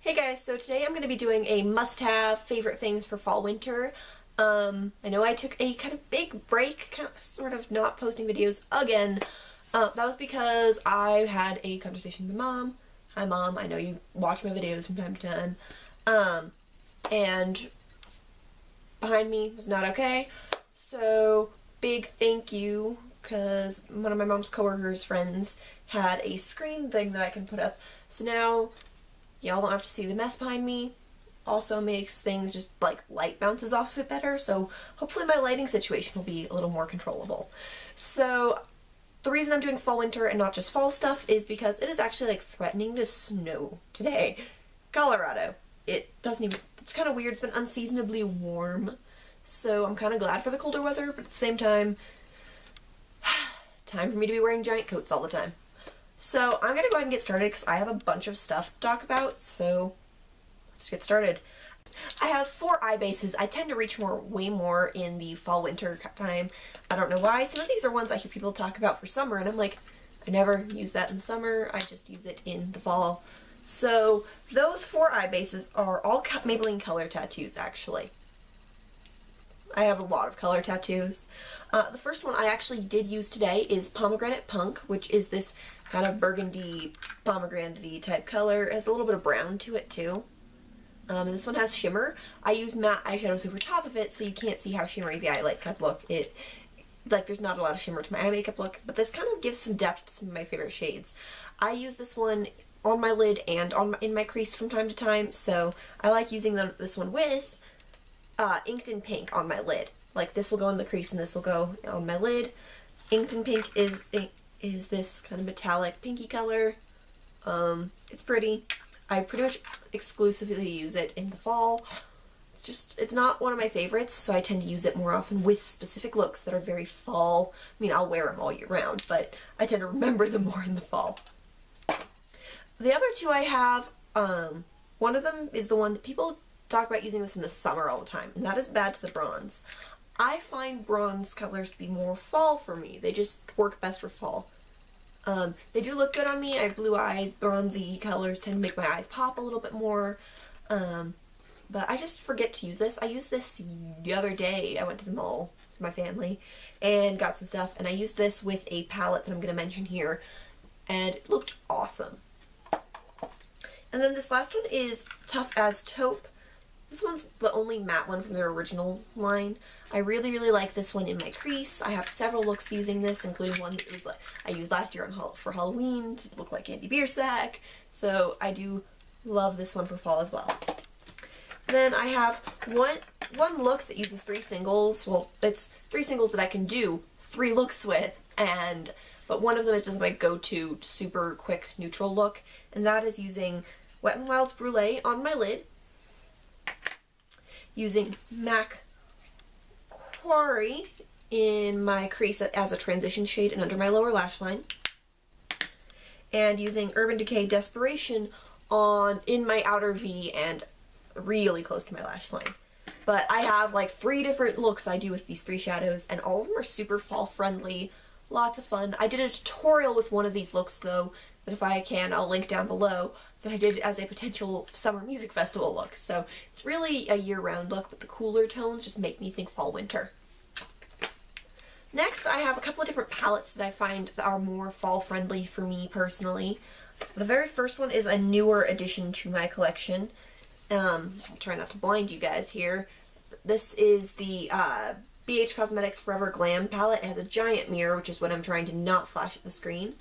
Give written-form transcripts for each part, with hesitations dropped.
Hey guys, so today I'm going to be doing a must-have favorite things for fall winter. I know I took a kind of big break, kind of sort of not posting videos again. That was because I had a conversation with Mom. Hi Mom, I know you watch my videos from time to time. And behind me was not okay. So big thank you, because one of my mom's coworkers' friends had a screen thing that I can put up. So now y'all don't have to see the mess behind me. Also makes things just like light bounces off of it better, so hopefully my lighting situation will be a little more controllable. So the reason I'm doing fall winter and not just fall stuff is because it is actually like threatening to snow today. Colorado. It doesn't even, it's kind of weird, it's been unseasonably warm, so I'm kind of glad for the colder weather, but at the same time, time for me to be wearing giant coats all the time. So I'm going to go ahead and get started because I have a bunch of stuff to talk about, so let's get started. I have 4 eye bases. I tend to reach way more in the fall-winter time. I don't know why. Some of these are ones I hear people talk about for summer, and I'm like, I never use that in the summer. I just use it in the fall. So those 4 eye bases are all Maybelline color tattoos, actually. I have a lot of color tattoos. The first one I actually did use today is Pomegranate Punk, which is this kind of burgundy, pomegranate-y type color. It has a little bit of brown to it too. And this one has shimmer. I use matte eyeshadows over top of it so you can't see how shimmery the eye makeup look. There's not a lot of shimmer to my eye makeup look, but this kind of gives some depth to some of my favorite shades. I use this one on my lid and in my crease from time to time, so I like using this one with Inked in Pink on my lid. Like, this will go in the crease and this will go on my lid. Inked in Pink is this kind of metallic pinky color. It's pretty. I pretty much exclusively use it in the fall. It's not one of my favorites, so I tend to use it more often with specific looks that are very fall. I mean, I'll wear them all year round, but I tend to remember them more in the fall. The other 2 I have, one of them is the one that people talk about using this in the summer all the time, and that is Bad to the Bronze. I find bronze colors to be more fall for me. They just work best for fall. They do look good on me. I have blue eyes. Bronzy colors tend to make my eyes pop a little bit more. But I just forget to use this. I used this the other day. I went to the mall with my family and got some stuff, and I used this with a palette that I'm going to mention here, and it looked awesome. And then this last one is Tough as Taupe. This one's the only matte one from their original line. I really, really like this one in my crease. I have several looks using this, including one that was I used last year for Halloween to look like Andy Biersack. So I do love this one for fall as well. Then I have one look that uses 3 singles. Well, it's 3 singles that I can do 3 looks with, but one of them is just my go-to super quick neutral look, and that is using Wet n Wild's Brulee on my lid, using MAC Quarry in my crease as a transition shade and under my lower lash line, and using Urban Decay Desperation in my outer V and really close to my lash line. But I have like 3 different looks I do with these 3 shadows, and all of them are super fall friendly. Lots of fun. I did a tutorial with one of these looks though, that if I can, I'll link down below, that I did as a potential summer music festival look. So it's really a year-round look, but the cooler tones just make me think fall-winter. Next, I have a couple of different palettes that I find that are more fall-friendly for me personally. The very first one is a newer addition to my collection. I'll try not to blind you guys here. This is the BH Cosmetics Forever Glam palette. It has a giant mirror, which is what I'm trying to not flash at the screen.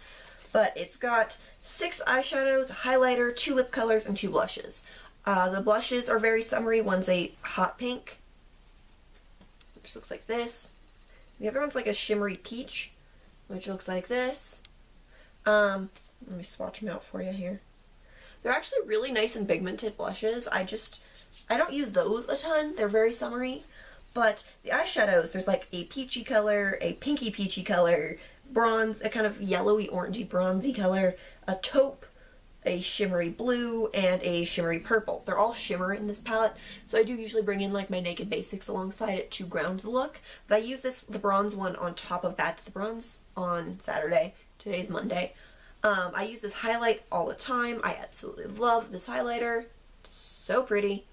But it's got 6 eyeshadows, a highlighter, 2 lip colors, and 2 blushes. The blushes are very summery. One's a hot pink, which looks like this. The other one's like a shimmery peach, which looks like this. Let me swatch them out for you here. They're actually really nice and pigmented blushes. I don't use those a ton. They're very summery. But the eyeshadows, there's like a peachy color, a pinky peachy color, bronze, a kind of yellowy orangey bronzy color, a taupe, a shimmery blue, and a shimmery purple. They're all shimmer in this palette, so I do usually bring in like my Naked Basics alongside it to ground the look. But I use the bronze one on top of Bad to the Bronze on Saturday. Today's Monday. I use this highlight all the time. I absolutely love this highlighter. So pretty.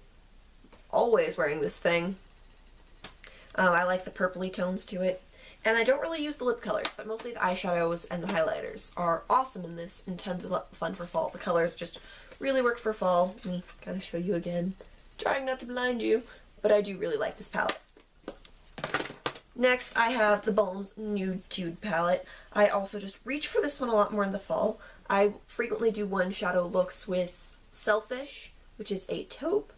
Always wearing this thing. I like the purpley tones to it. And I don't really use the lip colors, but mostly the eyeshadows and the highlighters are awesome in this and tons of fun for fall. The colors just really work for fall. Let me kind of show you again. Trying not to blind you, but I do really like this palette. Next, I have the TheBalm Nude Tude palette. I also just reach for this one a lot more in the fall. I frequently do one shadow looks with Selfish, which is a taupe.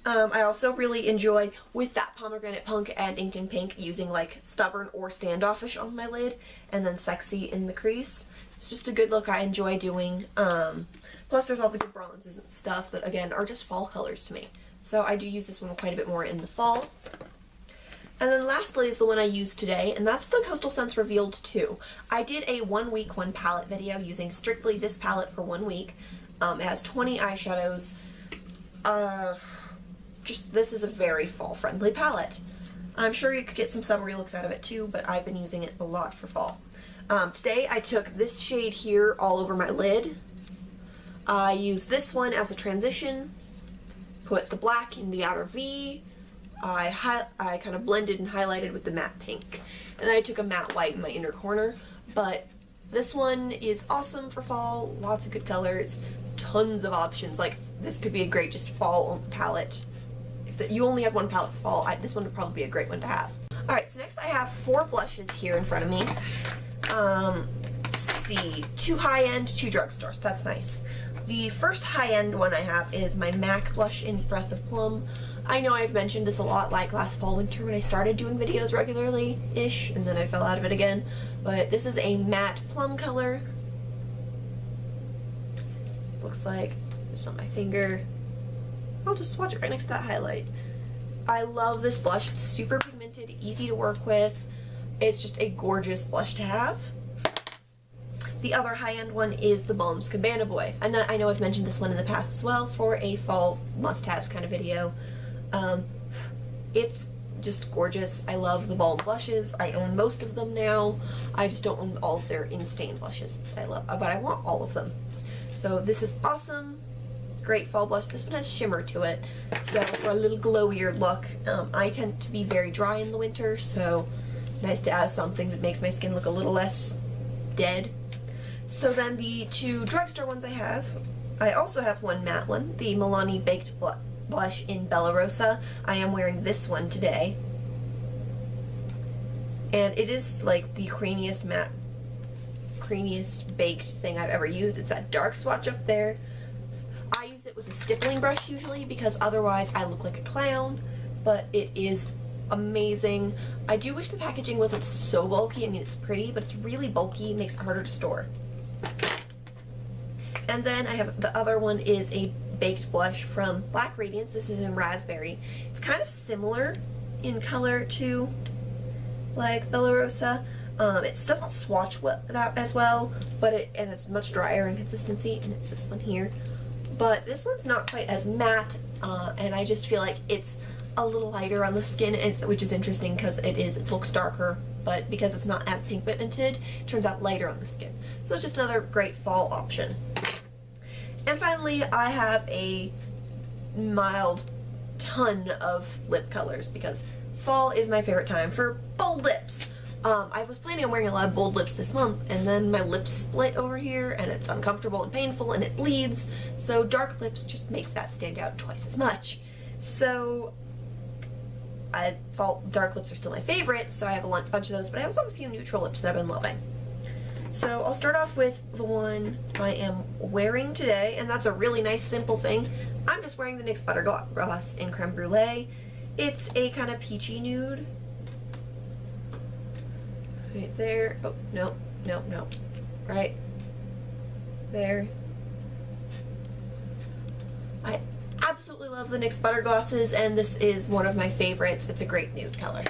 I also really enjoy, with that Pomegranate Punk and Inked in Pink, using like Stubborn or Standoffish on my lid, and then Sexy in the crease. It's just a good look I enjoy doing. Plus there's all the good bronzes and stuff that, again, are just fall colors to me. So I do use this one quite a bit more in the fall. And then lastly is the one I used today, and that's the Coastal Scents Revealed 2. I did a 1 week 1 palette video using strictly this palette for 1 week. It has 20 eyeshadows. This is a very fall friendly palette. I'm sure you could get some summery looks out of it too, but I've been using it a lot for fall. Today I took this shade here all over my lid. I used this one as a transition, put the black in the outer V. I kind of blended and highlighted with the matte pink. And then I took a matte white in my inner corner. But this one is awesome for fall, lots of good colors, tons of options. Like, this could be a great just fall palette. If you only have one palette for fall, this one would probably be a great one to have. Alright, so next I have 4 blushes here in front of me. Let's see, 2 high-end, 2 drugstore, so that's nice. The first high-end one I have is my MAC blush in Breath of Plum. I know I've mentioned this a lot, like last fall, winter, when I started doing videos regularly-ish, and then I fell out of it again. But this is a matte plum color. Looks like, it's not my finger. I'll just swatch it right next to that highlight. I love this blush. It's super pigmented, easy to work with. It's just a gorgeous blush to have. The other high-end one is TheBalm's Cabana Boy. I know I've mentioned this one in the past as well for a fall must-haves kind of video. It's just gorgeous. I love the TheBalm blushes. I own most of them now. I just don't own all of their in-stain blushes that I love, but I want all of them. So this is awesome. Great fall blush. This one has shimmer to it, so for a little glowier look. I tend to be very dry in the winter, so nice to add something that makes my skin look a little less dead. So then the 2 drugstore ones I also have one matte one, the Milani Baked Blush in Bella Rosa. I am wearing this one today. And it is like the creamiest baked thing I've ever used. It's that dark swatch up there. I use it with a stippling brush usually because otherwise I look like a clown, but it is amazing. I do wish the packaging wasn't so bulky. I mean, it's pretty, but it's really bulky, makes it harder to store. And then I have the other one is a baked blush from Black Radiance. This is in Raspberry. It's kind of similar in color to like Bella Rosa. It doesn't swatch that as well, but it's much drier in consistency, and it's this one here. But this one's not quite as matte, and I just feel like it's a little lighter on the skin, which is interesting because it looks darker, but because it's not as pigmented, it turns out lighter on the skin. So it's just another great fall option. And finally, I have a mild ton of lip colors because fall is my favorite time for bold lips. I was planning on wearing a lot of bold lips this month, and then my lips split over here, and it's uncomfortable and painful, and it bleeds, so dark lips just make that stand out twice as much. So, dark lips are still my favorite, so I have a bunch of those, but I also have a few neutral lips that I've been loving. So I'll start off with the one I am wearing today, and that's a really nice simple thing. I'm just wearing the NYX Butter Gloss in Creme Brulee. It's a kind of peachy nude. Right there. Oh, no, no, no. Right there. I absolutely love the NYX Butter Glosses, and this is one of my favorites. It's a great nude color.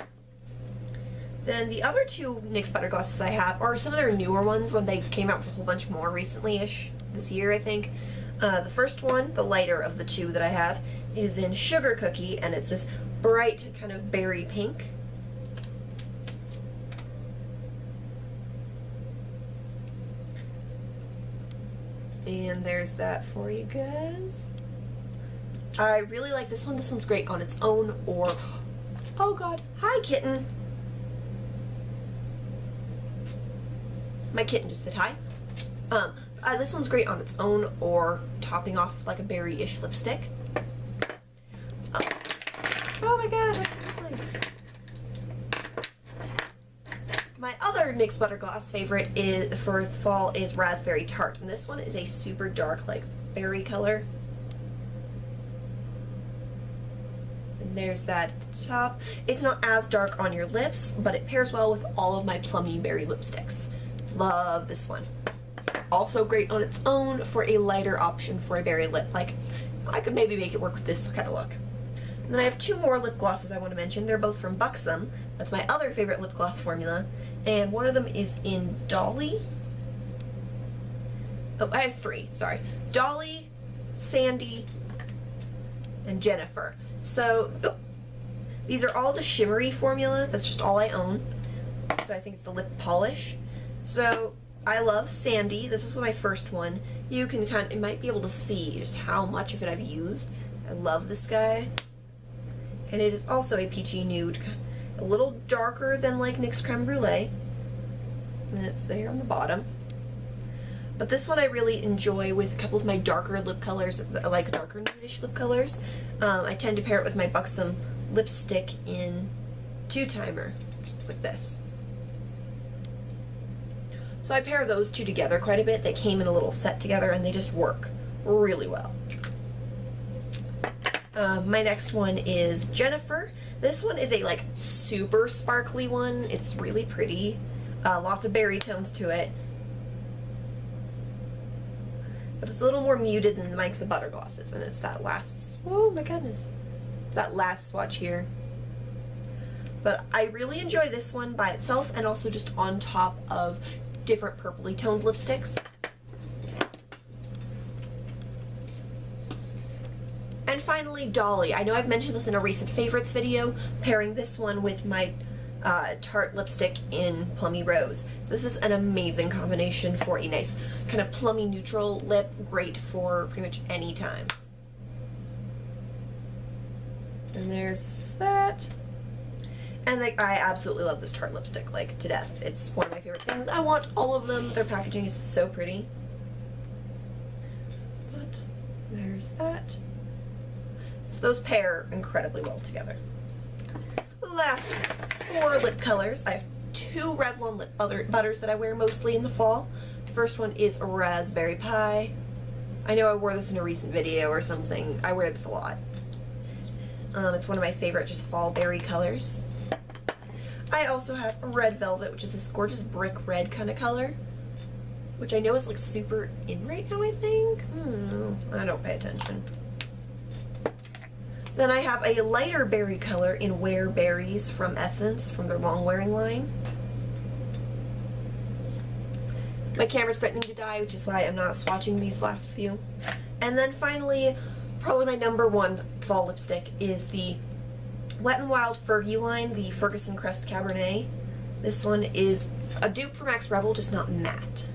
Then the other 2 NYX Butter Glosses I have are some of their newer ones when they came out with a whole bunch more recently-ish this year, I think. The first one, the lighter of the 2 that I have, is in Sugar Cookie, and it's this bright kind of berry pink. And there's that for you guys. I really like this one. This one's great on its own or... Oh god. Hi, kitten. My kitten just said hi. This one's great on its own or topping off like a berry-ish lipstick. Oh my god. My other NYX Butter Gloss favorite is for fall is Raspberry Tart, and this one is a super dark, like, berry color. And there's that at the top. It's not as dark on your lips, but it pairs well with all of my plummy berry lipsticks. Love this one. Also great on its own for a lighter option for a berry lip. Like, I could maybe make it work with this kind of look. And then I have two more lip glosses I want to mention. They're both from Buxom. That's my other favorite lip gloss formula. And one of them is in Dolly. Oh, I have three, sorry. Dolly, Sandy, and Jennifer. So, these are all the shimmery formula. That's just all I own. So I think it's the lip polish. So, I love Sandy. This is my first one. You can you might be able to see just how much of it I've used. I love this guy. And it is also a peachy nude. A little darker than like NYX Creme Brulee. And it's there on the bottom. But this one I really enjoy with a couple of my darker lip colors, like darker nudish lip colors. I tend to pair it with my Buxom lipstick in Two Timer, which looks like this. So I pair those two together quite a bit. They came in a little set together and they just work really well. My next one is Jennifer. This one is a like super sparkly one. It's really pretty. Lots of berry tones to it. But it's a little more muted than the Butter Glosses, and it's that last, oh my goodness, that last swatch here. But I really enjoy this one by itself and also just on top of different purpley toned lipsticks. And finally, Dolly. I know I've mentioned this in a recent favorites video, pairing this one with my Tarte lipstick in Plummy Rose. So this is an amazing combination for a nice kind of plummy neutral lip, great for pretty much any time. And there's that. And like, I absolutely love this Tarte lipstick, like, to death. It's one of my favorite things. I want all of them. Their packaging is so pretty. But there's that. So those pair incredibly well together. Last four lip colors. I have two Revlon lip butters that I wear mostly in the fall. The first one is Raspberry Pie. I know I wore this in a recent video or something. I wear this a lot. It's one of my favorite just fall berry colors. I also have Red Velvet, which is this gorgeous brick red kind of color, which I know is like super in right now, I think. I don't pay attention. Then I have a lighter berry color in Wear Berries from Essence, from their long wearing line. My camera's threatening to die, which is why I'm not swatching these last few. And then finally, probably my #1 fall lipstick is the Wet n Wild Fergie line, the Ferguson Crest Cabernet. This one is a dupe for Max Rebel, just not matte.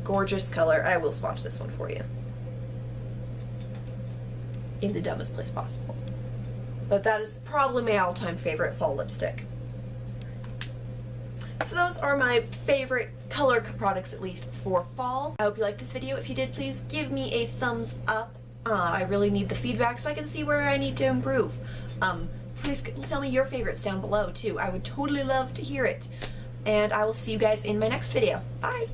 Gorgeous color. I will swatch this one for you in the dumbest place possible. But that is probably my all-time favorite fall lipstick. So those are my favorite color products, at least for fall. I hope you liked this video. If you did, please give me a thumbs up. I really need the feedback so I can see where I need to improve. Please tell me your favorites down below too. I would totally love to hear it. And I will see you guys in my next video. Bye!